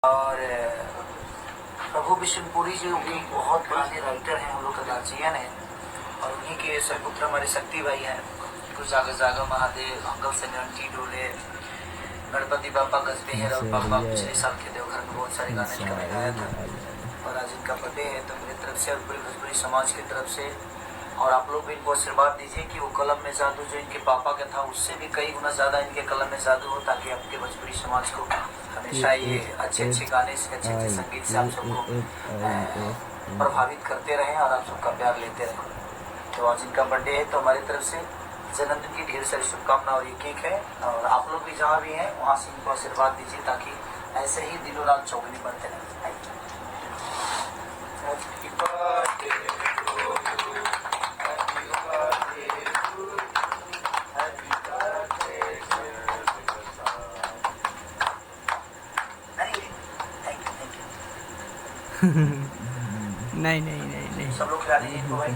और प्रभु बिशनपुरी जी भी बहुत पुराने राइटर हैं, हम लोग का गार्जियन है। और उन्हीं के सरपुत्र हमारे शक्ति भाई हैं, कुछ जागा जागा महादेव, अंकल से नंटी डोले, गणपति बापा गजबेहर और बाबा पिछले साल के देवघर में बहुत सारे गाने का मैं गाया था। और आज इनका बर्थडे है, तो मेरी तरफ से और पूरे भोजपुरी समाज की तरफ से, और आप लोग भी इनको आशीर्वाद दीजिए कि वो कलम में जादू जो इनके पापा का था उससे भी कई गुना ज़्यादा इनके कलम में जादू हो, ताकि आपके भोजपुरी समाज को हमेशा ये अच्छे अच्छे गाने से, अच्छे अच्छे संगीत से आप सबको प्रभावित करते रहें और आप सबका प्यार लेते रहें। तो आज इनका बर्थडे है, तो हमारी तरफ से जन्मदिन की ढेर सारी शुभकामना। और ये केक है, और आप लोग भी जहाँ भी हैं वहाँ से इनको आशीर्वाद दीजिए, ताकि ऐसे ही दिनों रात चौगनी बढ़ते रहें। नहीं नहीं नहीं नहीं सब लोग खिला दीजिए इनको भाई।